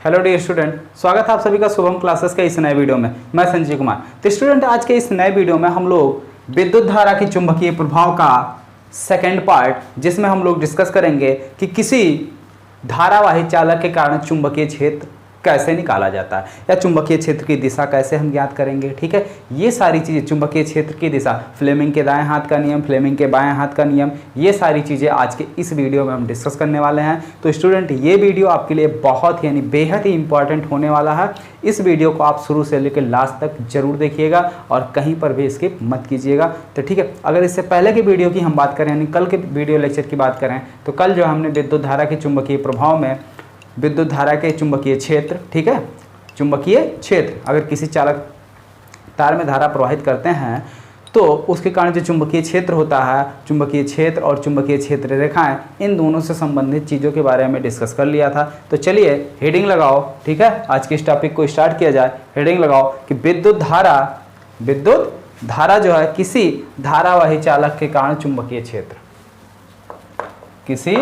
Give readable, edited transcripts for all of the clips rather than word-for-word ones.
Hello dear student, स्वागत है आप सभी का शुभम क्लासेस के इस नए वीडियो में। मैं संजय कुमार। तो स्टूडेंट, आज के इस नए वीडियो में हम लोग विद्युत धारा की चुंबकीय प्रभाव का सेकंड पार्ट, जिसमें हम लोग डिस्कस करेंगे कि किसी धारावाही चालक के कारण चुंबकीय क्षेत्र कैसे निकाला जाता है या चुंबकीय क्षेत्र की दिशा कैसे हम ज्ञात करेंगे। ठीक है, ये सारी चीज़ें, चुंबकीय क्षेत्र की दिशा, फ्लेमिंग के दाएं हाथ का नियम, फ्लेमिंग के बाएं हाथ का नियम, ये सारी चीज़ें आज के इस वीडियो में हम डिस्कस करने वाले हैं। तो स्टूडेंट, ये वीडियो आपके लिए बहुत ही बेहद ही इंपॉर्टेंट होने वाला है। इस वीडियो को आप शुरू से लेकर लास्ट तक जरूर देखिएगा और कहीं पर भी स्किप मत कीजिएगा। तो ठीक है, अगर इससे पहले की वीडियो की हम बात करें, यानी कल के वीडियो लेक्चर की बात करें, तो कल जो हमने विद्युत धारा के चुंबकीय प्रभाव में विद्युत धारा के चुंबकीय क्षेत्र, ठीक है, चुंबकीय क्षेत्र, अगर किसी चालक तार में धारा प्रवाहित करते हैं तो उसके कारण जो चुंबकीय क्षेत्र होता है, चुंबकीय क्षेत्र और चुंबकीय क्षेत्र रेखाएं, इन दोनों से संबंधित चीज़ों के बारे में डिस्कस कर लिया था। तो चलिए हेडिंग लगाओ। ठीक है, आज के इस टॉपिक को स्टार्ट किया जाए। हेडिंग लगाओ कि विद्युत धारा जो है किसी धारावाही चालक के कारण चुंबकीय क्षेत्र, किसी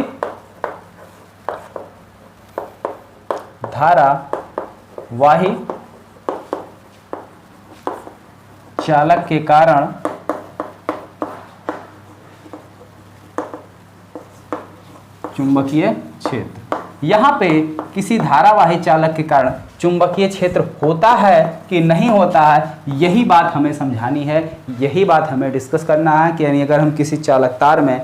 धारावाही चालक के कारण चुंबकीय क्षेत्र। यहां पे किसी धारावाही चालक के कारण चुंबकीय क्षेत्र होता है कि नहीं होता है, यही बात हमें समझानी है, यही बात हमें डिस्कस करना है कि यानी अगर हम किसी चालक तार में,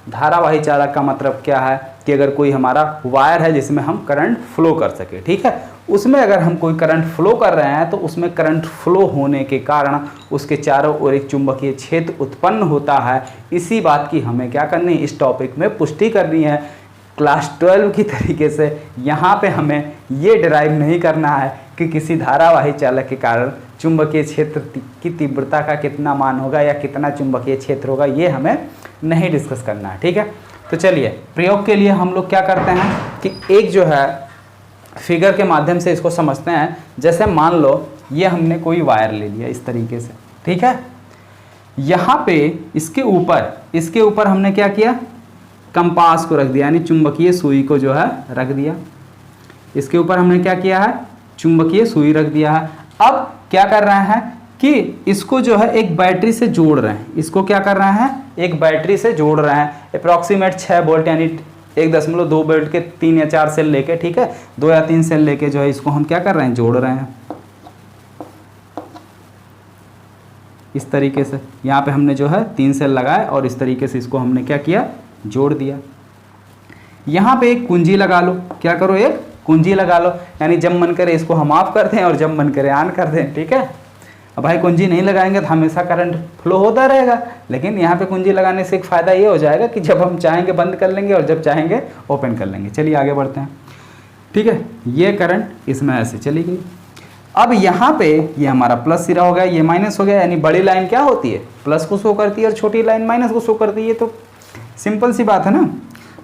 धारावाही चालक का मतलब क्या है कि अगर कोई हमारा वायर है जिसमें हम करंट फ्लो कर सके, ठीक है, उसमें अगर हम कोई करंट फ्लो कर रहे हैं तो उसमें करंट फ्लो होने के कारण उसके चारों ओर एक चुंबकीय क्षेत्र उत्पन्न होता है। इसी बात की हमें क्या करनी है, इस टॉपिक में पुष्टि करनी है। क्लास 12 की तरीके से यहाँ पे हमें ये डिराइव नहीं करना है कि किसी धारावाही चालक के कारण चुंबकीय क्षेत्र की तीव्रता का कितना मान होगा या कितना चुंबकीय क्षेत्र होगा, ये हमें नहीं डिस्कस करना है। ठीक है, तो चलिए प्रयोग के लिए हम लोग क्या करते हैं कि एक जो है फिगर के माध्यम से इसको समझते हैं। जैसे मान लो ये हमने कोई वायर ले लिया इस तरीके से, ठीक है, यहाँ पे इसके ऊपर हमने क्या किया, कंपास को रख दिया, यानी चुंबकीय सुई को जो है रख दिया। इसके ऊपर हमने क्या किया है, चुंबकीय सुई रख दिया है। अब क्या कर रहे हैं कि इसको जो है एक बैटरी से जोड़ रहे हैं। इसको क्या कर रहे हैं, एक बैटरी से जोड़ रहे हैं। अप्रॉक्सीमेट 6 वोल्ट यानी 1.2 वोल्ट के 3 या 4 सेल लेके, ठीक है, 2 या 3 सेल लेके जो है इसको हम क्या कर रहे हैं, जोड़ रहे हैं इस तरीके से। यहाँ पे हमने जो है 3 सेल लगाए और इस तरीके से इसको हमने क्या किया, जोड़ दिया। यहाँ पे एक कुंजी लगा लो, क्या करो, एक कुंजी लगा लो, यानी जब मन करे इसको हम ऑफ कर दें और जब मन करे ऑन कर दें। ठीक है, अब भाई कुंजी नहीं लगाएंगे तो हमेशा करंट फ्लो होता रहेगा, लेकिन यहाँ पे कुंजी लगाने से एक फ़ायदा ये हो जाएगा कि जब हम चाहेंगे बंद कर लेंगे और जब चाहेंगे ओपन कर लेंगे। चलिए आगे बढ़ते हैं। ठीक है, ये करंट इसमें ऐसे चली गई। अब यहाँ पे ये हमारा प्लस सिरा हो गया, ये माइनस हो गया, यानी बड़ी लाइन क्या होती है, प्लस को शो करती है और छोटी लाइन माइनस को शो करती है। तो सिंपल सी बात है ना।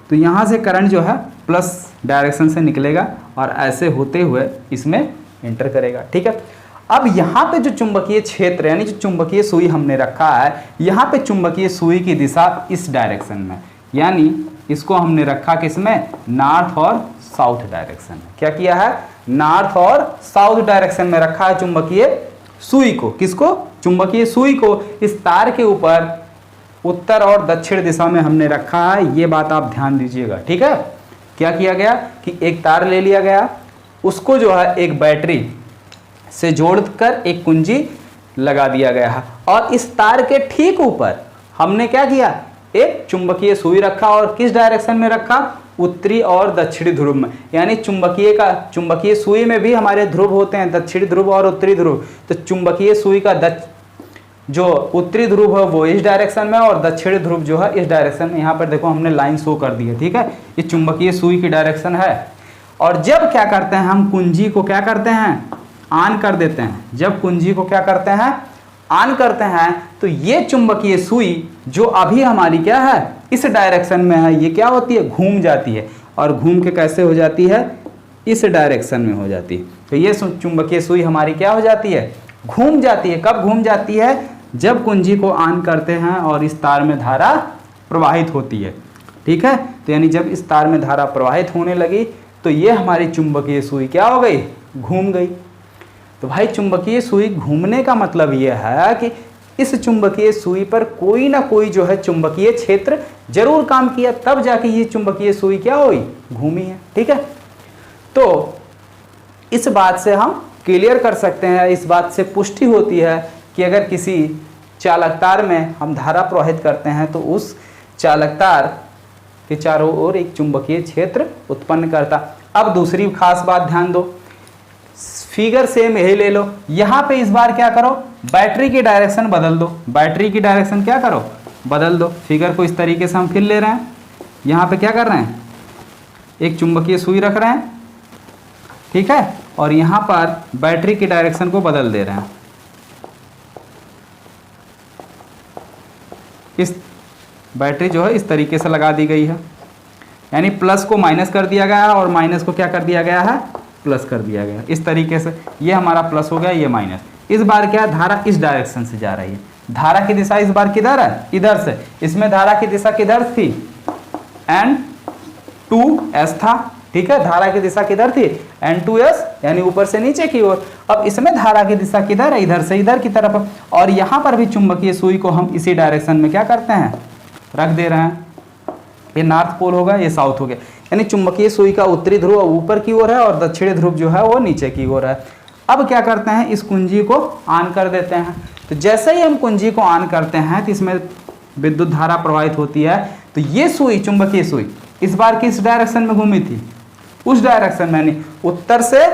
तो यहाँ से करंट जो है प्लस डायरेक्शन से निकलेगा और ऐसे होते हुए इसमें एंटर करेगा। ठीक है, अब यहाँ पे जो चुंबकीय क्षेत्र यानी जो चुंबकीय सुई हमने रखा है, यहाँ पे चुंबकीय सुई की दिशा इस डायरेक्शन में, यानी इसको हमने रखा किसमें, नॉर्थ और साउथ डायरेक्शन में। क्या किया है, नॉर्थ और साउथ डायरेक्शन में रखा है चुंबकीय सुई को। किसको, चुंबकीय सुई को इस तार के ऊपर उत्तर और दक्षिण दिशा में हमने रखा है। ये बात आप ध्यान दीजिएगा। ठीक है, क्या किया गया कि एक तार ले लिया गया, उसको जो है एक बैटरी से जोड़कर एक कुंजी लगा दिया गया है और इस तार के ठीक ऊपर हमने क्या किया, एक चुंबकीय सुई रखा और किस डायरेक्शन में रखा, उत्तरी और दक्षिणी ध्रुव में। यानी चुंबकीय सुई में भी हमारे ध्रुव होते हैं, दक्षिणी ध्रुव और उत्तरी ध्रुव। तो चुंबकीय सुई का जो उत्तरी ध्रुव है वो इस डायरेक्शन में और दक्षिणी ध्रुव जो है इस डायरेक्शन में। यहाँ पर देखो हमने लाइन शो कर दी है। ठीक है, ये चुंबकीय सुई की डायरेक्शन है। और जब क्या करते हैं, हम कुंजी को क्या करते हैं, ऑन कर देते हैं। जब कुंजी को क्या करते हैं, ऑन करते हैं, तो ये चुंबकीय सुई जो अभी हमारी क्या है, इस डायरेक्शन में है, ये क्या होती है, घूम जाती है। और घूम के कैसे हो जाती है, इस डायरेक्शन में हो जाती है। तो ये चुंबकीय सुई हमारी क्या हो जाती है, घूम जाती है। कब घूम जाती है, जब कुंजी को ऑन करते हैं और इस तार में धारा प्रवाहित होती है। ठीक है, तो यानी जब इस तार में धारा प्रवाहित होने लगी तो ये हमारी चुंबकीय सुई क्या हो गई, घूम गई। तो भाई चुंबकीय सुई घूमने का मतलब ये है कि इस चुंबकीय सुई पर कोई ना कोई जो है चुंबकीय क्षेत्र जरूर काम किया, तब जाके ये चुंबकीय सुई क्या हुई, घूमी है। ठीक है, तो इस बात से हम क्लियर कर सकते हैं, इस बात से पुष्टि होती है कि अगर किसी चालक तार में हम धारा प्रवाहित करते हैं तो उस चालक तार के चारों ओर एक चुंबकीय क्षेत्र उत्पन्न करता। अब दूसरी खास बात ध्यान दो, फिगर सेम यही ले लो, यहां पे इस बार क्या करो, बैटरी की डायरेक्शन बदल दो। बैटरी की डायरेक्शन क्या करो, बदल दो। फिगर को इस तरीके से हम फिर ले रहे हैं, यहां पे क्या कर रहे हैं, एक चुंबकीय सुई रख रहे हैं, ठीक है, और यहां पर बैटरी की डायरेक्शन को बदल दे रहे हैं। इस बैटरी जो है इस तरीके से लगा दी गई है, यानी प्लस को माइनस कर दिया गया है और माइनस को क्या कर दिया गया है, प्लस कर दिया गया। इस तरीके से ये हमारा प्लस हो गया, ये माइनस। इस बार क्या है, धारा इस डायरेक्शन से जा रही है। धारा की दिशा इस बार किधर है, इधर से। इसमें धारा की दिशा किधर थी, N2S था, ठीक है, धारा की दिशा किधर थी, N2S, यानी ऊपर से नीचे की ओर। अब इसमें धारा की दिशा किधर है, इधर से इधर की तरफ। और यहाँ पर भी चुंबकीय सुई को हम इसी डायरेक्शन में क्या करते हैं, रख दे रहे हैं। ये नॉर्थ पोल होगा, ये साउथ हो गया, यानी चुंबकीय सुई का उत्तरी ध्रुव ऊपर की ओर है और दक्षिणी ध्रुव जो है वो नीचे की ओर है। अब क्या करते हैं, इस कुंजी को ऑन कर देते हैं। तो जैसे ही हम कुंजी को ऑन करते हैं तो इसमें विद्युत धारा प्रवाहित होती है। तो ये सुई, चुंबकीय सुई, इस बार किस डायरेक्शन में घूमी थी, उस डायरेक्शन में, यानी उत्तर से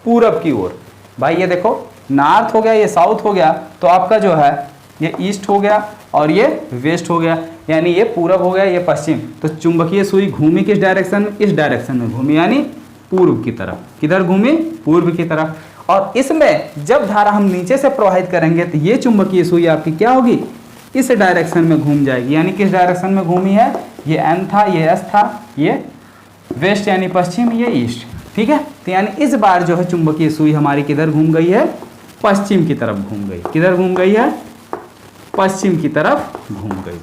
पूरब की ओर। भाई ये देखो, नॉर्थ हो गया, ये साउथ हो गया, तो आपका जो है ये ईस्ट हो गया और ये वेस्ट हो गया, यानी ये पूरब हो गया, ये पश्चिम। तो चुंबकीय सुई घूमी किस डायरेक्शन में, इस डायरेक्शन में घूमी, यानी पूर्व की तरफ। किधर घूमी, पूर्व की तरफ। और इसमें जब धारा हम नीचे से प्रवाहित करेंगे तो ये चुंबकीय सुई आपकी क्या होगी, इस डायरेक्शन में घूम जाएगी। यानी किस डायरेक्शन में घूमी है, ये N था, ये S था, ये वेस्ट यानी पश्चिम, ये ईस्ट। ठीक है, तो यानी इस बार जो है चुंबकीय सुई हमारी किधर घूम गई है, पश्चिम की तरफ घूम गई। किधर घूम गई है, पश्चिम की तरफ घूम गई।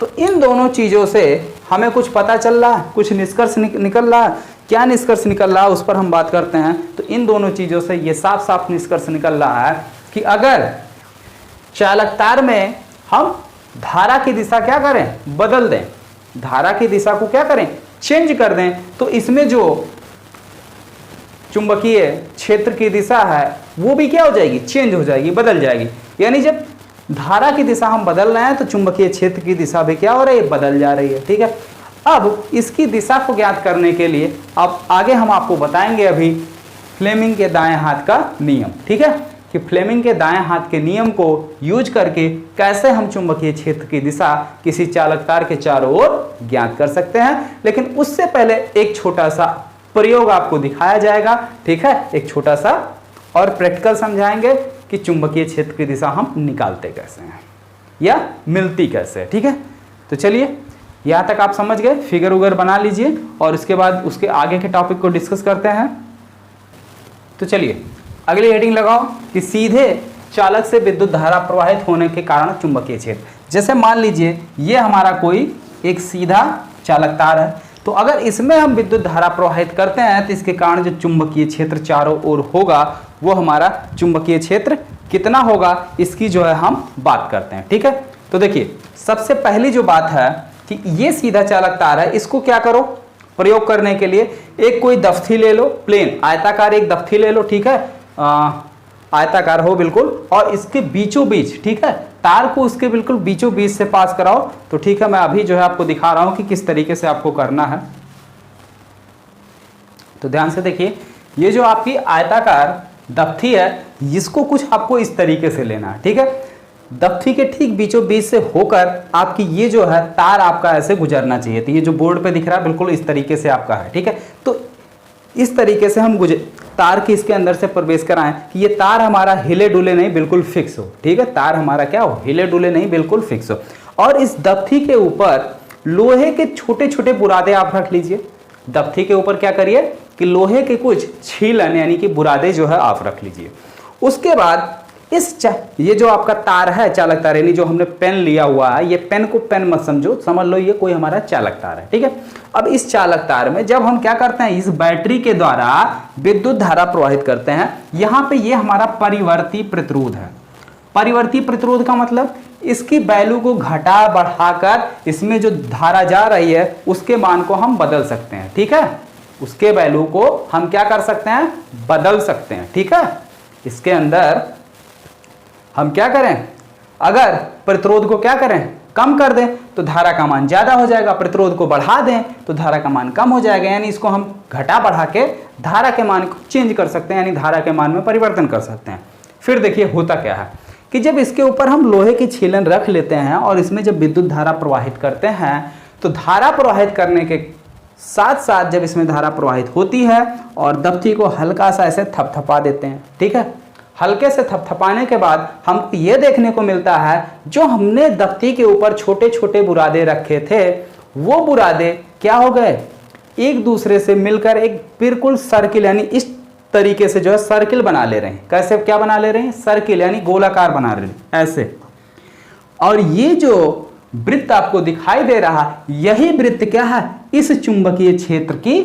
तो इन दोनों चीजों से हमें कुछ पता चल रहा है, कुछ निष्कर्ष निकल रहा है। क्या निष्कर्ष निकल रहा है उस पर हम बात करते हैं। तो इन दोनों चीजों से ये साफ साफ निष्कर्ष निकल रहा है कि अगर चालक तार में हम धारा की दिशा क्या करें, बदल दें, धारा की दिशा को क्या करें, चेंज कर दें, तो इसमें जो चुंबकीय क्षेत्र की दिशा है वो भी क्या हो जाएगी, चेंज हो जाएगी, बदल जाएगी। यानी जब धारा की दिशा हम बदल रहे हैं तो चुंबकीय क्षेत्र की दिशा भी क्या हो रही है, बदल जा रही है। ठीक है, अब इसकी दिशा को ज्ञात करने के लिए अब आगे हम आपको बताएंगे अभी फ्लेमिंग के दाएं हाथ का नियम। ठीक है, कि फ्लेमिंग के दाएं हाथ के नियम को यूज करके कैसे हम चुंबकीय क्षेत्र की दिशा किसी चालक तार के चारों ओर ज्ञात कर सकते हैं। लेकिन उससे पहले एक छोटा सा प्रयोग आपको दिखाया जाएगा। ठीक है, एक छोटा सा और प्रैक्टिकल समझाएंगे कि चुंबकीय क्षेत्र की दिशा हम निकालते कैसे हैं या मिलती कैसे है। ठीक है, तो चलिए यहाँ तक आप समझ गए, फिगर उगर बना लीजिए और इसके बाद उसके आगे के टॉपिक को डिस्कस करते हैं। तो चलिए अगली हेडिंग लगाओ कि सीधे चालक से विद्युत धारा प्रवाहित होने के कारण चुंबकीय क्षेत्र। जैसे मान लीजिए ये हमारा कोई एक सीधा चालक तार है, तो अगर इसमें हम विद्युत धारा प्रवाहित करते हैं तो इसके कारण जो चुंबकीय क्षेत्र चारों ओर होगा वो हमारा चुंबकीय क्षेत्र कितना होगा, इसकी जो है हम बात करते हैं। ठीक है, तो देखिए सबसे पहली जो बात है कि ये सीधा चालक तार है, इसको क्या करो, प्रयोग करने के लिए एक कोई दफ्ती ले लो, प्लेन आयताकार एक दफ्ती ले लो। ठीक है, आयताकार हो बिल्कुल, और इसके बीचों बीच, ठीक है, तार को उसके बिल्कुल बीचों बीच से पास कराओ। तो ठीक है, मैं अभी जो है आपको दिखा रहा हूं कि किस तरीके से आपको करना है। तो ध्यान से देखिए, ये जो आपकी आयताकार दफ्ती है इसको कुछ आपको इस तरीके से लेना है। ठीक है, दफ्ती के ठीक बीचों बीच से होकर आपकी ये जो है तार आपका ऐसे गुजरना चाहिए। तो ये जो बोर्ड पे दिख रहा है बिल्कुल इस तरीके से आपका है। ठीक है, तो इस तरीके से हम तार के इसके अंदर से प्रवेश कराएं कि ये तार हमारा हिले डुले नहीं, बिल्कुल फिक्स हो। ठीक है, तार हमारा क्या हो, हिले डुले नहीं, बिल्कुल फिक्स हो। और इस दफ्ती के ऊपर लोहे के छोटे छोटे बुरादे आप रख लीजिए। दफ्ती के ऊपर क्या करिए कि लोहे के कुछ छीलन यानी कि बुरादे जो है आप रख लीजिए। उसके बाद ये जो आपका तार है चालक तार, यानी जो हमने पेन लिया हुआ है, ये पेन को पेन मत समझो, समझ लो ये कोई हमारा चालक तार है, ठीक है। अब इस चालक तार में जब हम क्या करते हैं, इस बैटरी के द्वारा विद्युत धारा प्रवाहित करते हैं, यहां पे ये हमारा परिवर्ती प्रतिरोध है। परिवर्ती प्रतिरोध का मतलब इसकी वैल्यू को घटा बढ़ाकर इसमें जो धारा जा रही है उसके मान को हम बदल सकते हैं, ठीक है। उसके वैल्यू को हम क्या कर सकते हैं, बदल सकते हैं, ठीक है। इसके अंदर हम क्या करें, अगर प्रतिरोध को क्या करें, कम कर दें तो धारा का मान ज्यादा हो जाएगा, प्रतिरोध को बढ़ा दें तो धारा का मान कम हो जाएगा, यानी इसको हम घटा बढ़ा के धारा के मान को चेंज कर सकते हैं, यानी धारा के मान में परिवर्तन कर सकते हैं। फिर देखिए होता क्या है कि जब इसके ऊपर हम लोहे की छीलन रख लेते हैं और इसमें जब विद्युत धारा प्रवाहित करते हैं तो धारा प्रवाहित करने के साथ साथ जब इसमें धारा प्रवाहित होती है और दफ्ती को हल्का सा ऐसे थपथपा देते हैं, ठीक है। हल्के से थपथपाने के बाद हमको ये देखने को मिलता है जो हमने दफ्ती के ऊपर छोटे छोटे बुरादे रखे थे वो बुरादे क्या हो गए, एक दूसरे से मिलकर एक बिल्कुल सर्किल यानी इस तरीके से जो है सर्किल बना ले रहे हैं। कैसे, क्या बना ले रहे हैं, सर्किल यानी गोलाकार बना रहे हैं ऐसे। और ये जो वृत्त आपको दिखाई दे रहा, यही वृत्त क्या है, इस चुंबकीय क्षेत्र की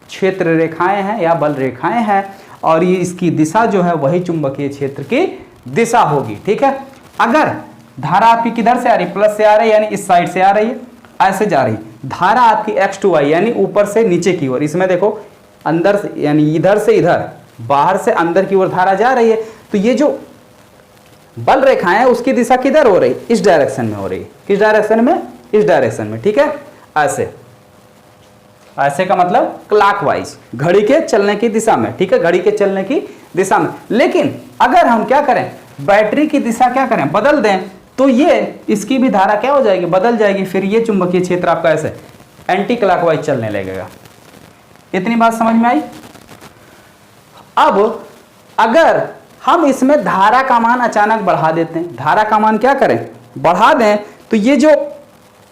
क्षेत्र रेखाएं हैं या बल रेखाएं हैं, और ये इसकी दिशा जो है वही चुंबकीय क्षेत्र की दिशा होगी, ठीक है। अगर धारा आपकी किधर से आ रही, प्लस से आ रही है यानी इस साइड से आ रही है, ऐसे जा रही, धारा आपकी x to y यानी ऊपर से नीचे की ओर, इसमें देखो अंदर से यानी इधर से इधर, बाहर से अंदर की ओर धारा जा रही है, तो ये जो बल रेखाएं है उसकी दिशा किधर हो रही, इस डायरेक्शन में हो रही है। किस डायरेक्शन में, इस डायरेक्शन में, ठीक है। ऐसे, ऐसे का मतलब क्लॉकवाइज, घड़ी के चलने की दिशा में, ठीक है, घड़ी के चलने की दिशा में। लेकिन अगर हम क्या करें, बैटरी की दिशा क्या करें, बदल दें, तो ये इसकी भी धारा क्या हो जाएगी, बदल जाएगी। फिर ये चुंबकीय क्षेत्र आपका ऐसे एंटी क्लॉकवाइज चलने लगेगा। इतनी बात समझ में आई। अब अगर हम इसमें धारा का मान अचानक बढ़ा देते हैं, धारा का मान क्या करें, बढ़ा दें, तो ये जो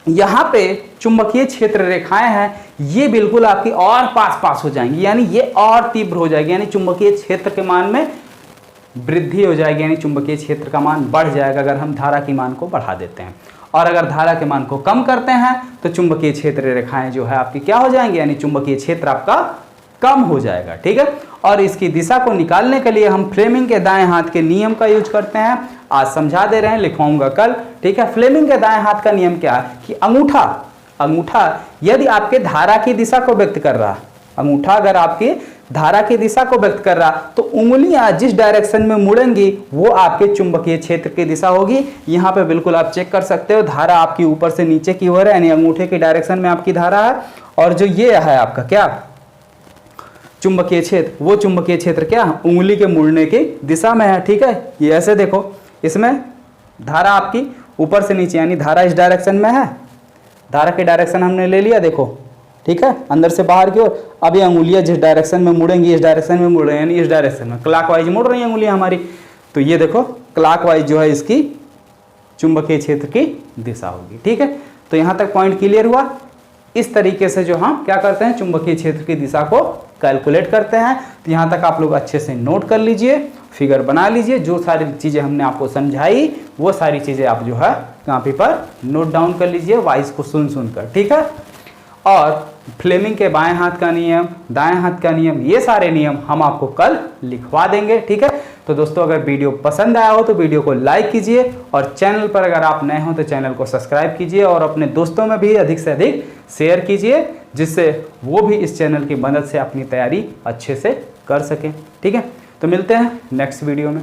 यहाँ पे चुंबकीय क्षेत्र रेखाएं हैं ये बिल्कुल आपकी और पास पास हो जाएंगी, यानी ये और तीव्र हो जाएगी, यानी चुंबकीय क्षेत्र के मान में वृद्धि हो जाएगी, यानी चुंबकीय क्षेत्र का मान बढ़ जाएगा अगर हम धारा के मान को बढ़ा देते हैं। और अगर धारा के मान को कम करते हैं तो चुंबकीय क्षेत्र रेखाएं जो है आपकी क्या हो जाएंगी, यानी चुंबकीय क्षेत्र आपका कम हो जाएगा, ठीक है। और इसकी दिशा को निकालने के लिए हम फ्लेमिंग के दाएं हाथ के नियम का यूज करते हैं। आज समझा दे रहे हैं, लिखवाऊंगा कल, ठीक है। फ्लेमिंग के दाएं हाथ का नियम क्या है कि अंगूठा यदि आपके धारा की दिशा को व्यक्त कर रहा, अंगूठा अगर आपकी धारा की दिशा को व्यक्त कर रहा तो उंगलियां जिस डायरेक्शन में मुड़ेंगी वो आपके चुंबकीय क्षेत्र की दिशा होगी। यहाँ पे बिल्कुल आप चेक कर सकते हो, धारा आपकी ऊपर से नीचे की ओर है, यानी अंगूठे की डायरेक्शन में आपकी धारा है, और जो ये है आपका क्या चुंबकीय क्षेत्र, वो चुंबकीय क्षेत्र क्या उंगली के मुड़ने की दिशा में है, ठीक है। ये ऐसे देखो, इसमें धारा आपकी ऊपर से नीचे यानी धारा इस डायरेक्शन में है, धारा की डायरेक्शन हमने ले लिया, देखो, ठीक है, अंदर से बाहर की ओर। अब ये अंगुलियां जिस डायरेक्शन में मुड़ेंगी इस डायरेक्शन में मुड़ रही है, यानी इस डायरेक्शन में क्लॉकवाइज मुड़ रही है अंगुलियां हमारी, तो ये देखो क्लॉकवाइज जो है इसकी चुंबकीय क्षेत्र की दिशा होगी, ठीक है। तो यहाँ तक पॉइंट क्लियर हुआ। इस तरीके से जो हम क्या करते हैं, चुंबकीय क्षेत्र की दिशा को कैलकुलेट करते हैं। तो यहाँ तक आप लोग अच्छे से नोट कर लीजिए, फिगर बना लीजिए, जो सारी चीज़ें हमने आपको समझाई वो सारी चीज़ें आप जो है कॉपी पर नोट डाउन कर लीजिए, वॉइस को सुन कर, ठीक है। और फ्लेमिंग के बाएं हाथ का नियम, दाएं हाथ का नियम, ये सारे नियम हम आपको कल लिखवा देंगे, ठीक है। तो दोस्तों अगर वीडियो पसंद आया हो तो वीडियो को लाइक कीजिए, और चैनल पर अगर आप नए हो तो चैनल को सब्सक्राइब कीजिए, और अपने दोस्तों में भी अधिक से अधिक शेयर कीजिए, जिससे वो भी इस चैनल की मदद से अपनी तैयारी अच्छे से कर सकें, ठीक है। तो मिलते हैं नेक्स्ट वीडियो में।